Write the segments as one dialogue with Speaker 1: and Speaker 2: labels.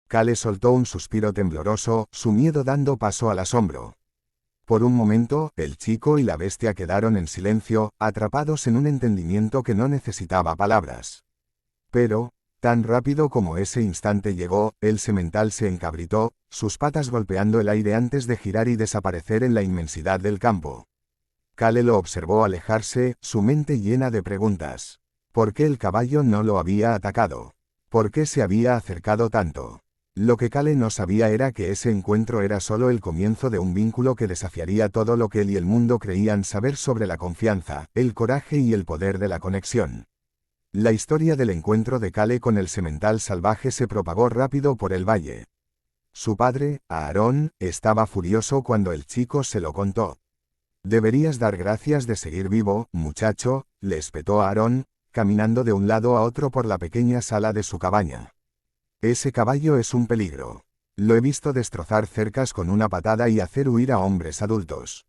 Speaker 1: Kale soltó un suspiro tembloroso, su miedo dando paso al asombro. Por un momento, el chico y la bestia quedaron en silencio, atrapados en un entendimiento que no necesitaba palabras. Pero, tan rápido como ese instante llegó, el semental se encabritó, sus patas golpeando el aire antes de girar y desaparecer en la inmensidad del campo. Kale lo observó alejarse, su mente llena de preguntas. ¿Por qué el caballo no lo había atacado? ¿Por qué se había acercado tanto? Lo que Kale no sabía era que ese encuentro era solo el comienzo de un vínculo que desafiaría todo lo que él y el mundo creían saber sobre la confianza, el coraje y el poder de la conexión. La historia del encuentro de Kale con el semental salvaje se propagó rápido por el valle. Su padre, Aarón, estaba furioso cuando el chico se lo contó. «Deberías dar gracias de seguir vivo, muchacho», le espetó Aarón, caminando de un lado a otro por la pequeña sala de su cabaña. «Ese caballo es un peligro. Lo he visto destrozar cercas con una patada y hacer huir a hombres adultos.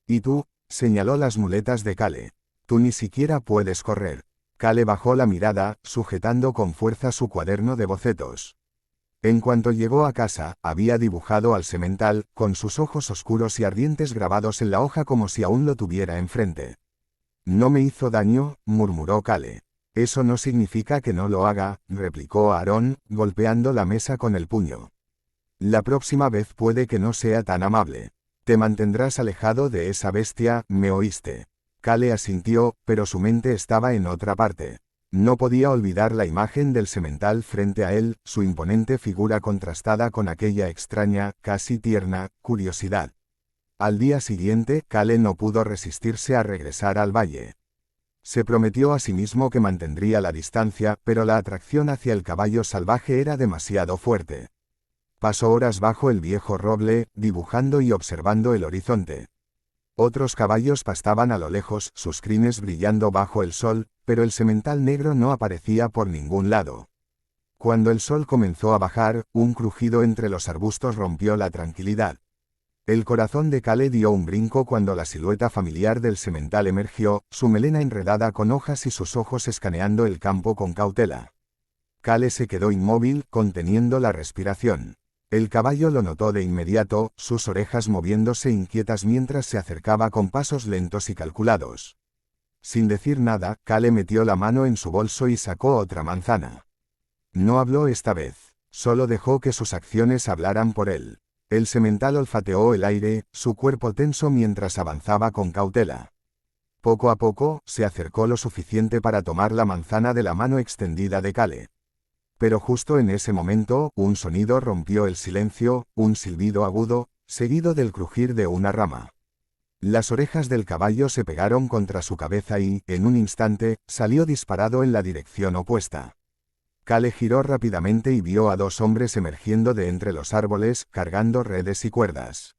Speaker 1: Y tú», señaló las muletas de Kale. «Tú ni siquiera puedes correr». Kale bajó la mirada, sujetando con fuerza su cuaderno de bocetos. En cuanto llegó a casa, había dibujado al semental, con sus ojos oscuros y ardientes grabados en la hoja como si aún lo tuviera enfrente. «No me hizo daño», murmuró Kale. «Eso no significa que no lo haga», replicó Aarón, golpeando la mesa con el puño. «La próxima vez puede que no sea tan amable. Te mantendrás alejado de esa bestia, ¿me oíste?» Kale asintió, pero su mente estaba en otra parte. No podía olvidar la imagen del semental frente a él, su imponente figura contrastada con aquella extraña, casi tierna, curiosidad. Al día siguiente, Kale no pudo resistirse a regresar al valle. Se prometió a sí mismo que mantendría la distancia, pero la atracción hacia el caballo salvaje era demasiado fuerte. Pasó horas bajo el viejo roble, dibujando y observando el horizonte. Otros caballos pastaban a lo lejos, sus crines brillando bajo el sol, pero el semental negro no aparecía por ningún lado. Cuando el sol comenzó a bajar, un crujido entre los arbustos rompió la tranquilidad. El corazón de Kale dio un brinco cuando la silueta familiar del semental emergió, su melena enredada con hojas y sus ojos escaneando el campo con cautela. Kale se quedó inmóvil, conteniendo la respiración. El caballo lo notó de inmediato, sus orejas moviéndose inquietas mientras se acercaba con pasos lentos y calculados. Sin decir nada, Kale metió la mano en su bolso y sacó otra manzana. No habló esta vez, solo dejó que sus acciones hablaran por él. El semental olfateó el aire, su cuerpo tenso mientras avanzaba con cautela. Poco a poco, se acercó lo suficiente para tomar la manzana de la mano extendida de Kale. Pero justo en ese momento, un sonido rompió el silencio, un silbido agudo, seguido del crujir de una rama. Las orejas del caballo se pegaron contra su cabeza y, en un instante, salió disparado en la dirección opuesta. Kale giró rápidamente y vio a dos hombres emergiendo de entre los árboles, cargando redes y cuerdas.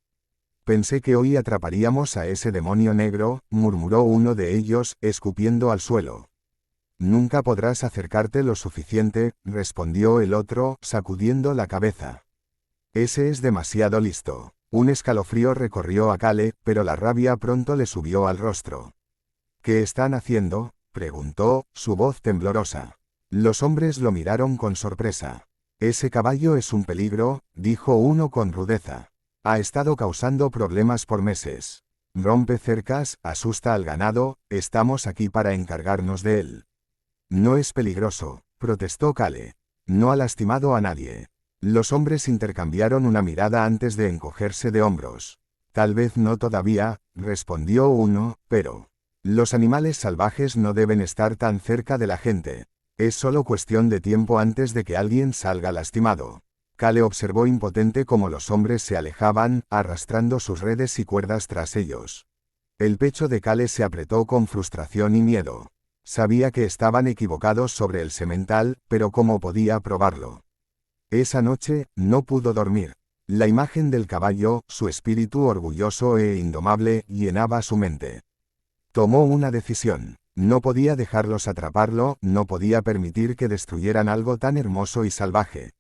Speaker 1: «Pensé que hoy atraparíamos a ese demonio negro», murmuró uno de ellos, escupiendo al suelo. «Nunca podrás acercarte lo suficiente», respondió el otro, sacudiendo la cabeza. «Ese es demasiado listo». Un escalofrío recorrió a Kale, pero la rabia pronto le subió al rostro. «¿Qué están haciendo?», preguntó, su voz temblorosa. Los hombres lo miraron con sorpresa. «Ese caballo es un peligro», dijo uno con rudeza. «Ha estado causando problemas por meses. Rompe cercas, asusta al ganado, estamos aquí para encargarnos de él». «No es peligroso», protestó Kale. «No ha lastimado a nadie». Los hombres intercambiaron una mirada antes de encogerse de hombros. «Tal vez no todavía», respondió uno, «pero los animales salvajes no deben estar tan cerca de la gente. Es solo cuestión de tiempo antes de que alguien salga lastimado». Kale observó impotente cómo los hombres se alejaban, arrastrando sus redes y cuerdas tras ellos. El pecho de Kale se apretó con frustración y miedo. Sabía que estaban equivocados sobre el semental, pero ¿cómo podía probarlo? Esa noche, no pudo dormir. La imagen del caballo, su espíritu orgulloso e indomable, llenaba su mente. Tomó una decisión. No podía dejarlos atraparlo, no podía permitir que destruyeran algo tan hermoso y salvaje.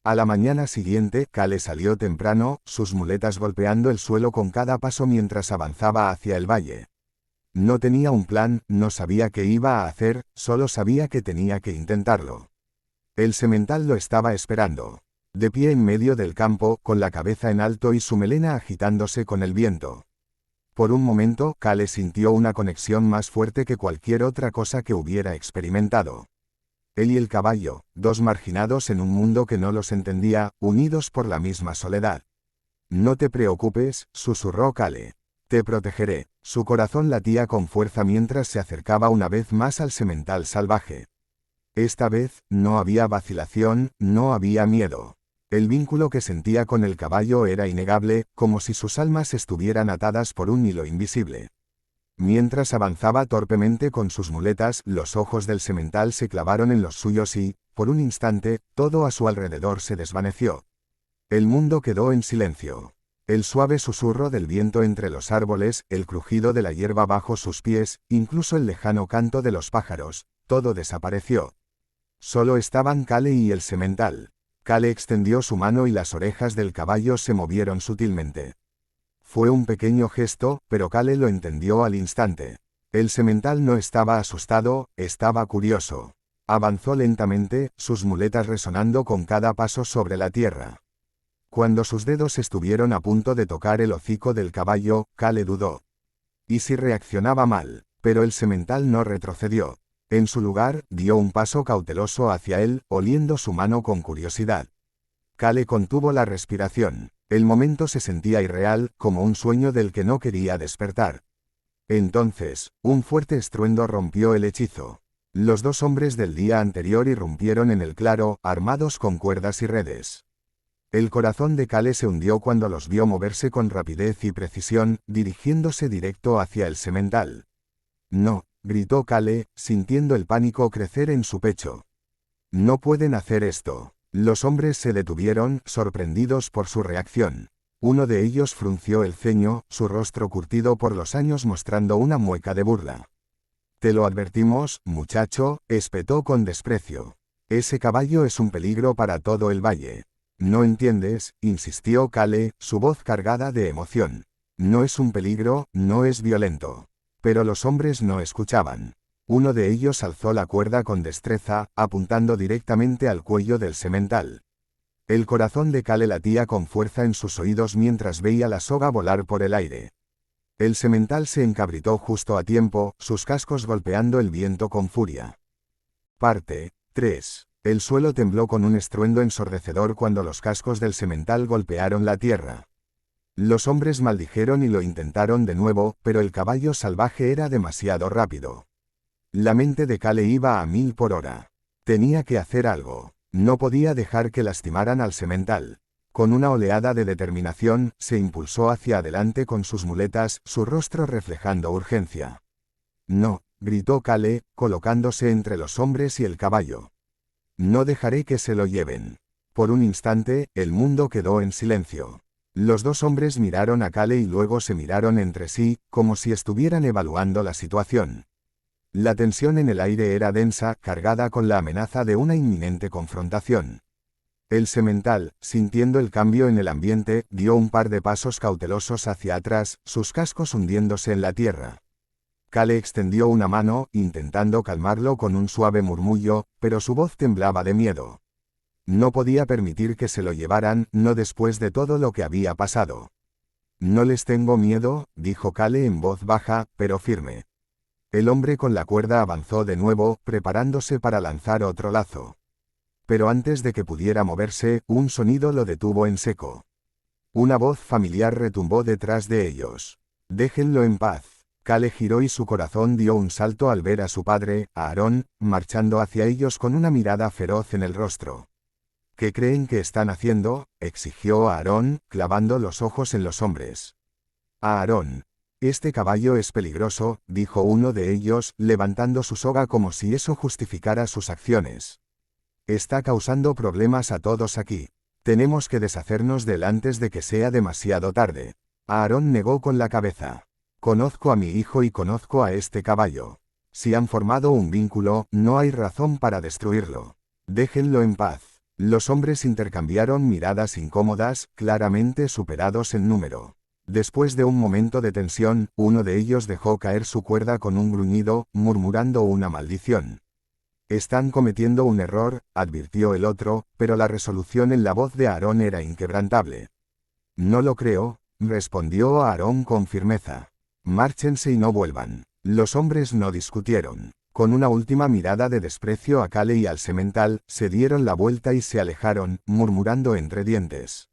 Speaker 1: A la mañana siguiente, Kale salió temprano, sus muletas golpeando el suelo con cada paso mientras avanzaba hacia el valle. No tenía un plan, no sabía qué iba a hacer, solo sabía que tenía que intentarlo. El semental lo estaba esperando. de pie en medio del campo, con la cabeza en alto y su melena agitándose con el viento. Por un momento, Kale sintió una conexión más fuerte que cualquier otra cosa que hubiera experimentado. Él y el caballo, dos marginados en un mundo que no los entendía, unidos por la misma soledad. No te preocupes, susurró Kale. Te protegeré. Su corazón latía con fuerza mientras se acercaba una vez más al semental salvaje. Esta vez, no había vacilación, no había miedo. El vínculo que sentía con el caballo era innegable, como si sus almas estuvieran atadas por un hilo invisible. Mientras avanzaba torpemente con sus muletas, los ojos del semental se clavaron en los suyos y, por un instante, todo a su alrededor se desvaneció. El mundo quedó en silencio. El suave susurro del viento entre los árboles, el crujido de la hierba bajo sus pies, incluso el lejano canto de los pájaros, todo desapareció. Solo estaban Kale y el semental. Kale extendió su mano y las orejas del caballo se movieron sutilmente. Fue un pequeño gesto, pero Kale lo entendió al instante. El semental no estaba asustado, estaba curioso. Avanzó lentamente, sus muletas resonando con cada paso sobre la tierra. Cuando sus dedos estuvieron a punto de tocar el hocico del caballo, Kale dudó. ¿Y si reaccionaba mal? Pero el semental no retrocedió. En su lugar, dio un paso cauteloso hacia él, oliendo su mano con curiosidad. Kale contuvo la respiración. El momento se sentía irreal, como un sueño del que no quería despertar. Entonces, un fuerte estruendo rompió el hechizo. Los dos hombres del día anterior irrumpieron en el claro, armados con cuerdas y redes. El corazón de Kale se hundió cuando los vio moverse con rapidez y precisión, dirigiéndose directo hacia el semental. «No», gritó Kale, sintiendo el pánico crecer en su pecho. «No pueden hacer esto». Los hombres se detuvieron, sorprendidos por su reacción. Uno de ellos frunció el ceño, su rostro curtido por los años mostrando una mueca de burla. «Te lo advertimos, muchacho», espetó con desprecio. «Ese caballo es un peligro para todo el valle». «No entiendes», insistió Kale, su voz cargada de emoción. «No es un peligro, no es violento». Pero los hombres no escuchaban. Uno de ellos alzó la cuerda con destreza, apuntando directamente al cuello del semental. El corazón de Kale latía con fuerza en sus oídos mientras veía la soga volar por el aire. El semental se encabritó justo a tiempo, sus cascos golpeando el viento con furia. Parte 3. El suelo tembló con un estruendo ensordecedor cuando los cascos del semental golpearon la tierra. Los hombres maldijeron y lo intentaron de nuevo, pero el caballo salvaje era demasiado rápido. La mente de Kale iba a 1000 por hora. Tenía que hacer algo. No podía dejar que lastimaran al semental. Con una oleada de determinación, se impulsó hacia adelante con sus muletas, su rostro reflejando urgencia. «No», gritó Kale, colocándose entre los hombres y el caballo. «No dejaré que se lo lleven». Por un instante, el mundo quedó en silencio. Los dos hombres miraron a Kale y luego se miraron entre sí, como si estuvieran evaluando la situación. La tensión en el aire era densa, cargada con la amenaza de una inminente confrontación. El semental, sintiendo el cambio en el ambiente, dio un par de pasos cautelosos hacia atrás, sus cascos hundiéndose en la tierra. Kale extendió una mano, intentando calmarlo con un suave murmullo, pero su voz temblaba de miedo. No podía permitir que se lo llevaran, no después de todo lo que había pasado. «No les tengo miedo», dijo Kale en voz baja, pero firme. El hombre con la cuerda avanzó de nuevo, preparándose para lanzar otro lazo. Pero antes de que pudiera moverse, un sonido lo detuvo en seco. Una voz familiar retumbó detrás de ellos. «Déjenlo en paz». Kale giró y su corazón dio un salto al ver a su padre, Aarón, marchando hacia ellos con una mirada feroz en el rostro. «¿Qué creen que están haciendo?», exigió Aarón, clavando los ojos en los hombres. «Aarón, este caballo es peligroso», dijo uno de ellos, levantando su soga como si eso justificara sus acciones. «Está causando problemas a todos aquí. Tenemos que deshacernos de él antes de que sea demasiado tarde». Aarón negó con la cabeza. «Conozco a mi hijo y conozco a este caballo. Si han formado un vínculo, no hay razón para destruirlo. Déjenlo en paz». Los hombres intercambiaron miradas incómodas, claramente superados en número. Después de un momento de tensión, uno de ellos dejó caer su cuerda con un gruñido, murmurando una maldición. Están cometiendo un error, advirtió el otro, pero la resolución en la voz de Aarón era inquebrantable. No lo creo, respondió Aarón con firmeza. Márchense y no vuelvan. Los hombres no discutieron. Con una última mirada de desprecio a Kale y al semental, se dieron la vuelta y se alejaron, murmurando entre dientes.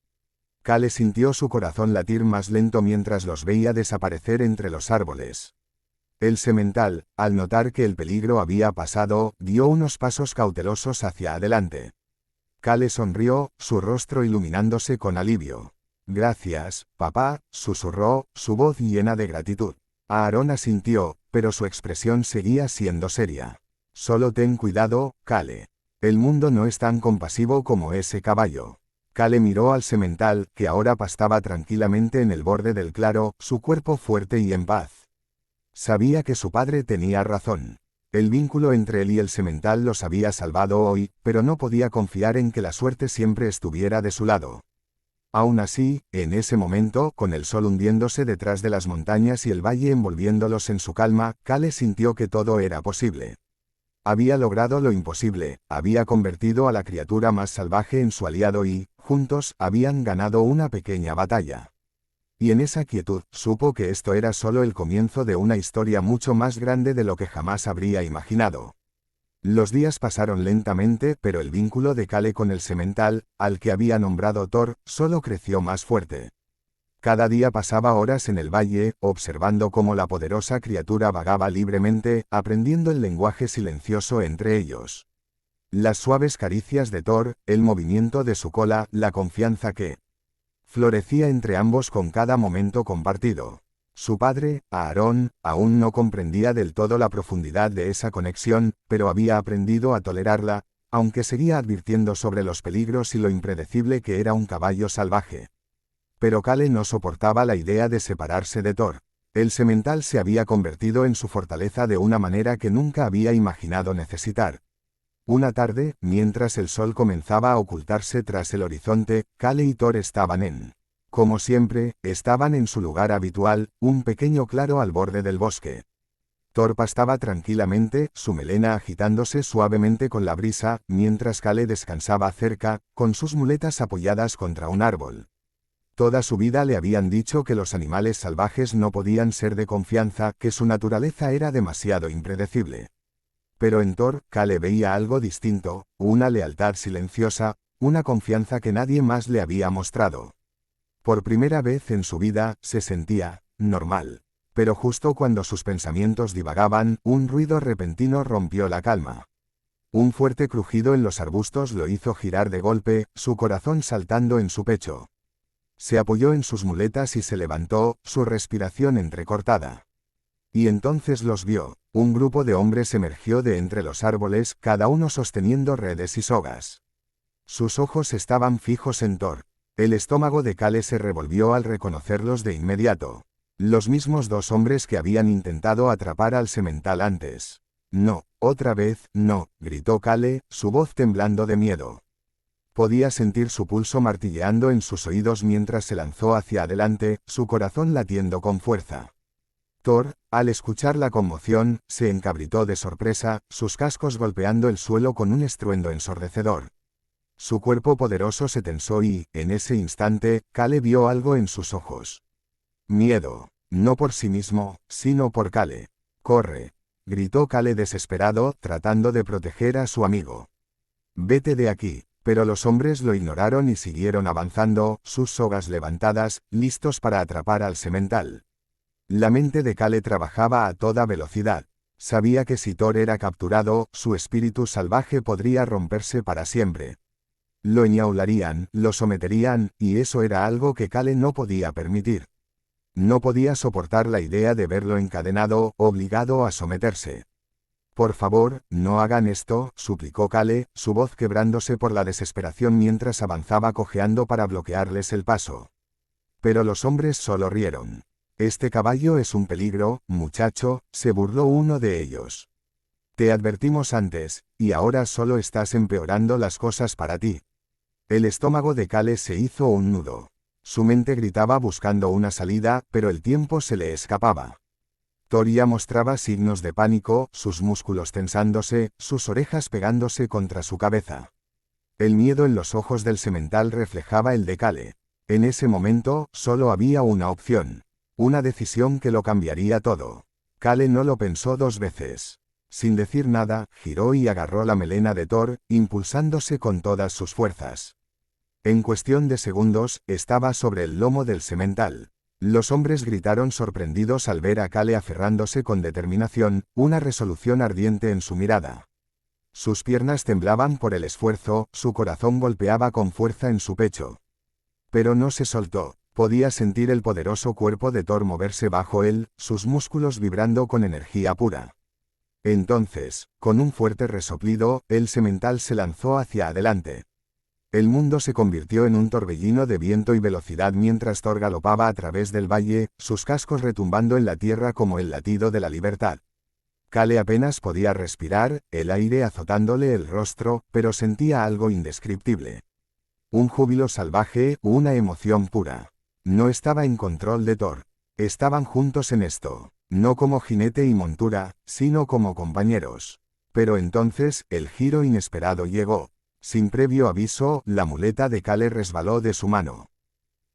Speaker 1: Kale sintió su corazón latir más lento mientras los veía desaparecer entre los árboles. El semental, al notar que el peligro había pasado, dio unos pasos cautelosos hacia adelante. Kale sonrió, su rostro iluminándose con alivio. Gracias, papá, susurró, su voz llena de gratitud. Aarón asintió, pero su expresión seguía siendo seria. Solo ten cuidado, Kale. El mundo no es tan compasivo como ese caballo. Kale miró al semental, que ahora pastaba tranquilamente en el borde del claro, su cuerpo fuerte y en paz. Sabía que su padre tenía razón. El vínculo entre él y el semental los había salvado hoy, pero no podía confiar en que la suerte siempre estuviera de su lado. Aún así, en ese momento, con el sol hundiéndose detrás de las montañas y el valle envolviéndolos en su calma, Kale sintió que todo era posible. Había logrado lo imposible, había convertido a la criatura más salvaje en su aliado y, juntos, habían ganado una pequeña batalla. Y en esa quietud, supo que esto era solo el comienzo de una historia mucho más grande de lo que jamás habría imaginado. Los días pasaron lentamente, pero el vínculo de Kale con el semental, al que había nombrado Thor, solo creció más fuerte. Cada día pasaba horas en el valle, observando cómo la poderosa criatura vagaba libremente, aprendiendo el lenguaje silencioso entre ellos. Las suaves caricias de Thor, el movimiento de su cola, la confianza que florecía entre ambos con cada momento compartido. Su padre, Aarón, aún no comprendía del todo la profundidad de esa conexión, pero había aprendido a tolerarla, aunque seguía advirtiendo sobre los peligros y lo impredecible que era un caballo salvaje. Pero Kale no soportaba la idea de separarse de Thor. El semental se había convertido en su fortaleza de una manera que nunca había imaginado necesitar. Una tarde, mientras el sol comenzaba a ocultarse tras el horizonte, Kale y Thor estaban como siempre, estaban en su lugar habitual, un pequeño claro al borde del bosque. Thor pastaba tranquilamente, su melena agitándose suavemente con la brisa, mientras Kale descansaba cerca, con sus muletas apoyadas contra un árbol. Toda su vida le habían dicho que los animales salvajes no podían ser de confianza, que su naturaleza era demasiado impredecible. Pero en Thor, Kale veía algo distinto, una lealtad silenciosa, una confianza que nadie más le había mostrado. Por primera vez en su vida, se sentía normal. Pero justo cuando sus pensamientos divagaban, un ruido repentino rompió la calma. Un fuerte crujido en los arbustos lo hizo girar de golpe, su corazón saltando en su pecho. Se apoyó en sus muletas y se levantó, su respiración entrecortada. Y entonces los vio. Un grupo de hombres emergió de entre los árboles, cada uno sosteniendo redes y sogas. Sus ojos estaban fijos en Thor. El estómago de Kale se revolvió al reconocerlos de inmediato. Los mismos dos hombres que habían intentado atrapar al semental antes. No, otra vez, no, gritó Kale, su voz temblando de miedo. Podía sentir su pulso martilleando en sus oídos mientras se lanzó hacia adelante, su corazón latiendo con fuerza. Thor, al escuchar la conmoción, se encabritó de sorpresa, sus cascos golpeando el suelo con un estruendo ensordecedor. Su cuerpo poderoso se tensó y, en ese instante, Kale vio algo en sus ojos. Miedo, no por sí mismo, sino por Kale. «¡Corre!», gritó Kale desesperado, tratando de proteger a su amigo. «Vete de aquí», pero los hombres lo ignoraron y siguieron avanzando, sus sogas levantadas, listos para atrapar al semental. La mente de Kale trabajaba a toda velocidad. Sabía que si Thor era capturado, su espíritu salvaje podría romperse para siempre. Lo enjaularían, lo someterían, y eso era algo que Kale no podía permitir. No podía soportar la idea de verlo encadenado, obligado a someterse. «Por favor, no hagan esto», suplicó Kale, su voz quebrándose por la desesperación mientras avanzaba cojeando para bloquearles el paso. Pero los hombres solo rieron. «Este caballo es un peligro, muchacho», se burló uno de ellos. «Te advertimos antes, y ahora solo estás empeorando las cosas para ti». El estómago de Kale se hizo un nudo. Su mente gritaba buscando una salida, pero el tiempo se le escapaba. Thor ya mostraba signos de pánico, sus músculos tensándose, sus orejas pegándose contra su cabeza. El miedo en los ojos del semental reflejaba el de Kale. En ese momento, solo había una opción. Una decisión que lo cambiaría todo. Kale no lo pensó dos veces. Sin decir nada, giró y agarró la melena de Thor, impulsándose con todas sus fuerzas. En cuestión de segundos, estaba sobre el lomo del semental. Los hombres gritaron sorprendidos al ver a Kale aferrándose con determinación, una resolución ardiente en su mirada. Sus piernas temblaban por el esfuerzo, su corazón golpeaba con fuerza en su pecho. Pero no se soltó. Podía sentir el poderoso cuerpo de Thor moverse bajo él, sus músculos vibrando con energía pura. Entonces, con un fuerte resoplido, el semental se lanzó hacia adelante. El mundo se convirtió en un torbellino de viento y velocidad mientras Thor galopaba a través del valle, sus cascos retumbando en la tierra como el latido de la libertad. Kale apenas podía respirar, el aire azotándole el rostro, pero sentía algo indescriptible. Un júbilo salvaje, una emoción pura. No estaba en control de Thor. Estaban juntos en esto, no como jinete y montura, sino como compañeros. Pero entonces, el giro inesperado llegó. Sin previo aviso, la muleta de Kale resbaló de su mano.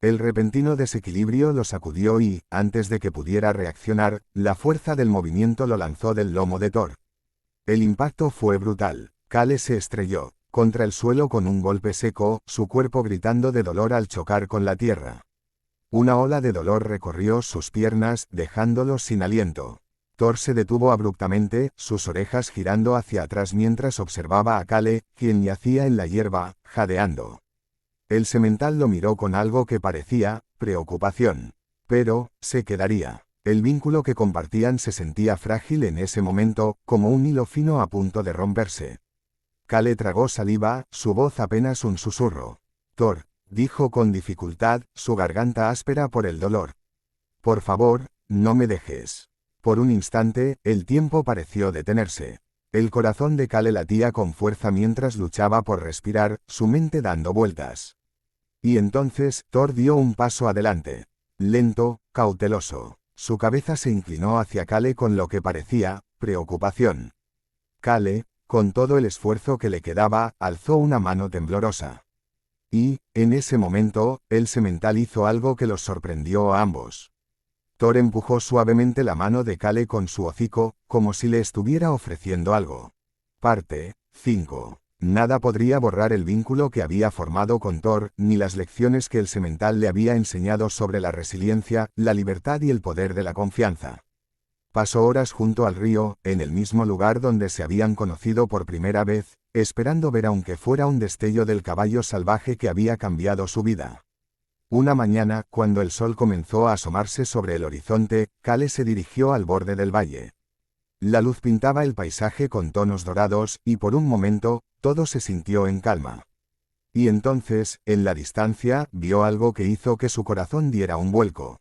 Speaker 1: El repentino desequilibrio lo sacudió y, antes de que pudiera reaccionar, la fuerza del movimiento lo lanzó del lomo de Thor. El impacto fue brutal. Kale se estrelló contra el suelo con un golpe seco, su cuerpo gritando de dolor al chocar con la tierra. Una ola de dolor recorrió sus piernas, dejándolos sin aliento. Thor se detuvo abruptamente, sus orejas girando hacia atrás mientras observaba a Kale, quien yacía en la hierba, jadeando. El semental lo miró con algo que parecía preocupación. Pero, se quedaría. El vínculo que compartían se sentía frágil en ese momento, como un hilo fino a punto de romperse. Kale tragó saliva, su voz apenas un susurro. Thor, dijo con dificultad, su garganta áspera por el dolor. Por favor, no me dejes. Por un instante, el tiempo pareció detenerse. El corazón de Kale latía con fuerza mientras luchaba por respirar, su mente dando vueltas. Y entonces, Thor dio un paso adelante. Lento, cauteloso. Su cabeza se inclinó hacia Kale con lo que parecía preocupación. Kale, con todo el esfuerzo que le quedaba, alzó una mano temblorosa. Y, en ese momento, el semental hizo algo que los sorprendió a ambos. Thor empujó suavemente la mano de Kale con su hocico, como si le estuviera ofreciendo algo. Parte 5. Nada podría borrar el vínculo que había formado con Thor, ni las lecciones que el semental le había enseñado sobre la resiliencia, la libertad y el poder de la confianza. Pasó horas junto al río, en el mismo lugar donde se habían conocido por primera vez, esperando ver aunque fuera un destello del caballo salvaje que había cambiado su vida. Una mañana, cuando el sol comenzó a asomarse sobre el horizonte, Kale se dirigió al borde del valle. La luz pintaba el paisaje con tonos dorados, y por un momento, todo se sintió en calma. Y entonces, en la distancia, vio algo que hizo que su corazón diera un vuelco.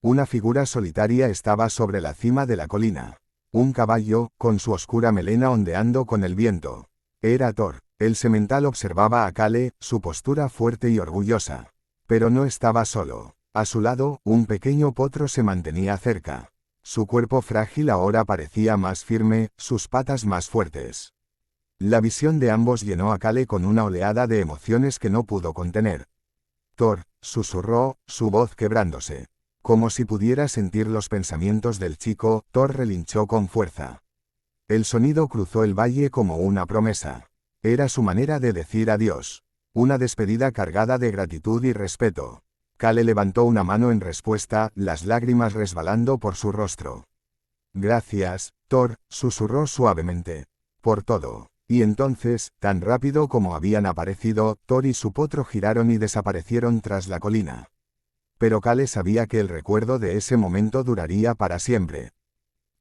Speaker 1: Una figura solitaria estaba sobre la cima de la colina. Un caballo, con su oscura melena ondeando con el viento. Era Thor. El semental observaba a Kale, su postura fuerte y orgullosa. Pero no estaba solo. A su lado, un pequeño potro se mantenía cerca. Su cuerpo frágil ahora parecía más firme, sus patas más fuertes. La visión de ambos llenó a Kale con una oleada de emociones que no pudo contener. Thor, susurró, su voz quebrándose. Como si pudiera sentir los pensamientos del chico, Thor relinchó con fuerza. El sonido cruzó el valle como una promesa. Era su manera de decir adiós. Una despedida cargada de gratitud y respeto. Kale levantó una mano en respuesta, las lágrimas resbalando por su rostro. Gracias, Thor, susurró suavemente. Por todo. Y entonces, tan rápido como habían aparecido, Thor y su potro giraron y desaparecieron tras la colina. Pero Kale sabía que el recuerdo de ese momento duraría para siempre.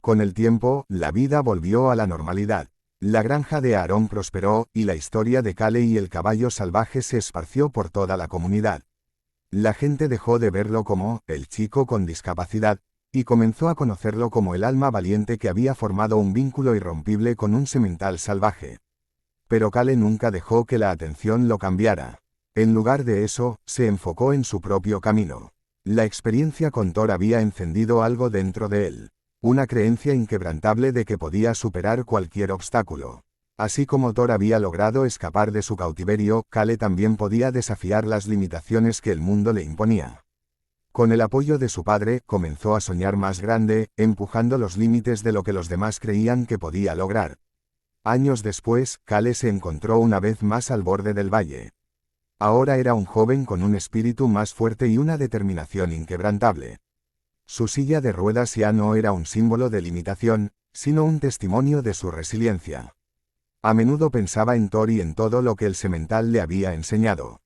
Speaker 1: Con el tiempo, la vida volvió a la normalidad. La granja de Aarón prosperó, y la historia de Kale y el caballo salvaje se esparció por toda la comunidad. La gente dejó de verlo como el chico con discapacidad, y comenzó a conocerlo como el alma valiente que había formado un vínculo irrompible con un semental salvaje. Pero Kale nunca dejó que la atención lo cambiara. En lugar de eso, se enfocó en su propio camino. La experiencia con Thor había encendido algo dentro de él. una creencia inquebrantable de que podía superar cualquier obstáculo. Así como Thor había logrado escapar de su cautiverio, Kale también podía desafiar las limitaciones que el mundo le imponía. Con el apoyo de su padre, comenzó a soñar más grande, empujando los límites de lo que los demás creían que podía lograr. Años después, Kale se encontró una vez más al borde del valle. Ahora era un joven con un espíritu más fuerte y una determinación inquebrantable. Su silla de ruedas ya no era un símbolo de limitación, sino un testimonio de su resiliencia. A menudo pensaba en Thor y en todo lo que el semental le había enseñado.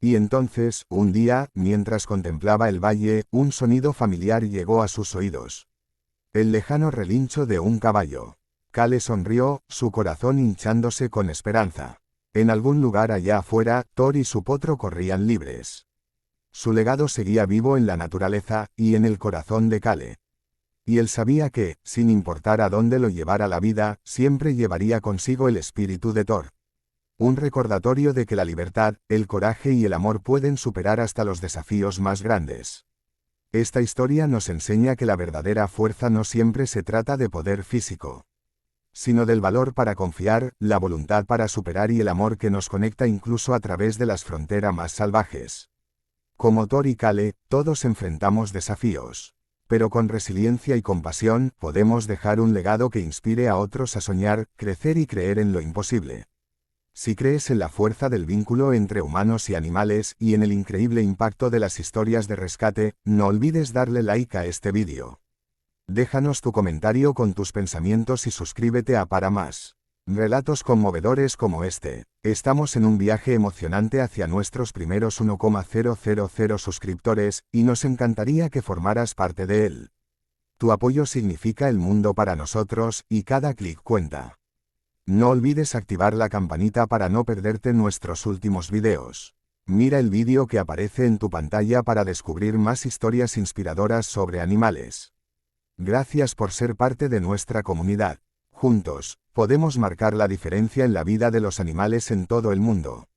Speaker 1: Y entonces, un día, mientras contemplaba el valle, un sonido familiar llegó a sus oídos. El lejano relincho de un caballo. Kale sonrió, su corazón hinchándose con esperanza. En algún lugar allá afuera, Thor y su potro corrían libres. Su legado seguía vivo en la naturaleza, y en el corazón de Kale. Y él sabía que, sin importar a dónde lo llevara la vida, siempre llevaría consigo el espíritu de Thor. Un recordatorio de que la libertad, el coraje y el amor pueden superar hasta los desafíos más grandes. Esta historia nos enseña que la verdadera fuerza no siempre se trata de poder físico, sino del valor para confiar, la voluntad para superar y el amor que nos conecta incluso a través de las fronteras más salvajes. Como Thor y Kale, todos enfrentamos desafíos. Pero con resiliencia y compasión, podemos dejar un legado que inspire a otros a soñar, crecer y creer en lo imposible. Si crees en la fuerza del vínculo entre humanos y animales y en el increíble impacto de las historias de rescate, no olvides darle like a este vídeo. Déjanos tu comentario con tus pensamientos y suscríbete a para más relatos conmovedores como este. Estamos en un viaje emocionante hacia nuestros primeros 1,000 suscriptores, y nos encantaría que formaras parte de él. Tu apoyo significa el mundo para nosotros, y cada clic cuenta. No olvides activar la campanita para no perderte nuestros últimos videos. Mira el vídeo que aparece en tu pantalla para descubrir más historias inspiradoras sobre animales. Gracias por ser parte de nuestra comunidad. Juntos, podemos marcar la diferencia en la vida de los animales en todo el mundo.